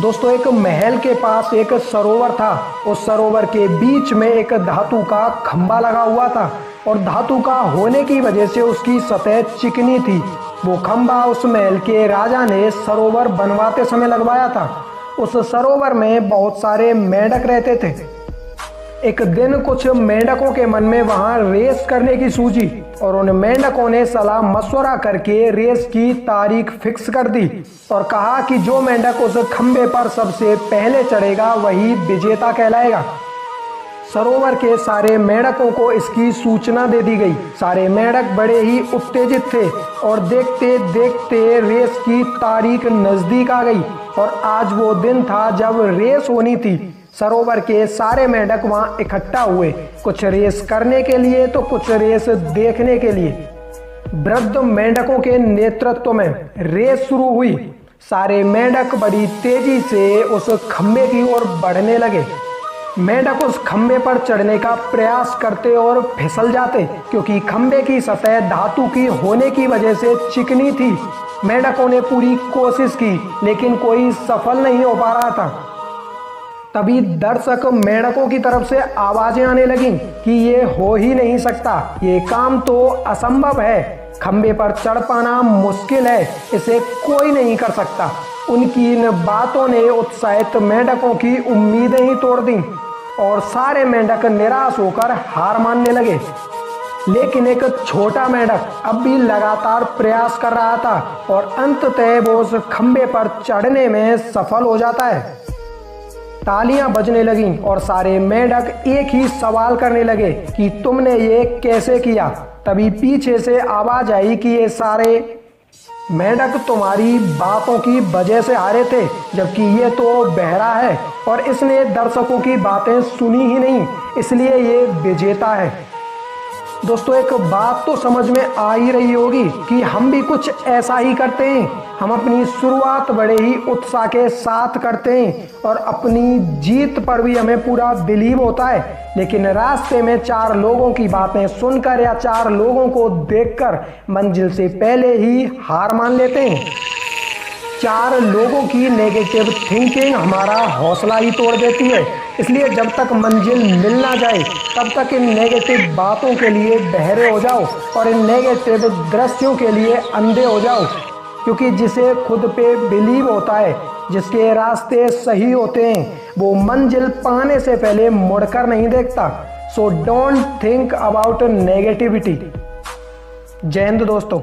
दोस्तों एक महल के पास एक सरोवर था। उस सरोवर के बीच में एक धातु का खंभा लगा हुआ था और धातु का होने की वजह से उसकी सतह चिकनी थी। वो खंभा उस महल के राजा ने सरोवर बनवाते समय लगवाया था। उस सरोवर में बहुत सारे मेंढक रहते थे। एक दिन कुछ मेंढकों के मन में वहां रेस करने की सूझी और उन मेंढकों ने सलाह मशवरा करके रेस की तारीख फिक्स कर दी और कहा कि जो मेंढक उस खंभे पर सबसे पहले चढ़ेगा वही विजेता कहलाएगा। सरोवर के सारे मेंढकों को इसकी सूचना दे दी गई। सारे मेंढक बड़े ही उत्तेजित थे और देखते देखते रेस की तारीख नजदीक आ गई और आज वो दिन था जब रेस होनी थी। सरोवर के सारे मेंढक वहां इकट्ठा हुए, कुछ रेस करने के लिए तो कुछ रेस देखने के लिए। वृद्ध मेंढकों के नेतृत्व में रेस शुरू हुई। सारे मेंढक बड़ी तेजी से उस खंभे की ओर बढ़ने लगे। मेंढक उस खंभे पर चढ़ने का प्रयास करते और फिसल जाते क्योंकि खंभे की सतह धातु की होने की वजह से चिकनी थी। मेंढकों ने पूरी कोशिश की लेकिन कोई सफल नहीं हो पा रहा था। तभी दर्शक मेंढकों की तरफ से आवाजें आने लगीं कि ये हो ही नहीं सकता, ये काम तो असंभव है, खंभे पर चढ़ पाना मुश्किल है, इसे कोई नहीं कर सकता। उनकी इन बातों ने उत्साहित मेंढकों की उम्मीदें ही तोड़ दी और सारे मेंढक निराश होकर हार मानने लगे। लेकिन एक छोटा मेंढक अब भी लगातार प्रयास कर रहा था और अंततः वो उस खंभे पर चढ़ने में सफल हो जाता है। तालियां बजने लगीं और सारे मेंढक एक ही सवाल करने लगे कि तुमने ये कैसे किया। तभी पीछे से आवाज आई कि ये सारे मेंढक तुम्हारी बातों की वजह से हारे थे, जबकि ये तो बहरा है और इसने दर्शकों की बातें सुनी ही नहीं, इसलिए ये विजेता है। दोस्तों एक बात तो समझ में आ ही रही होगी कि हम भी कुछ ऐसा ही करते हैं। हम अपनी शुरुआत बड़े ही उत्साह के साथ करते हैं और अपनी जीत पर भी हमें पूरा बिलीव होता है, लेकिन रास्ते में चार लोगों की बातें सुनकर या चार लोगों को देखकर मंजिल से पहले ही हार मान लेते हैं। चार लोगों की नेगेटिव थिंकिंग हमारा हौसला ही तोड़ देती है। इसलिए जब तक मंजिल मिल ना जाए तब तक इन नेगेटिव बातों के लिए बहरे हो जाओ और इन नेगेटिव दृश्यों के लिए अंधे हो जाओ, क्योंकि जिसे खुद पे बिलीव होता है, जिसके रास्ते सही होते हैं, वो मंजिल पाने से पहले मुड़कर नहीं देखता। So don't think about negativity. जय हिंद दोस्तों।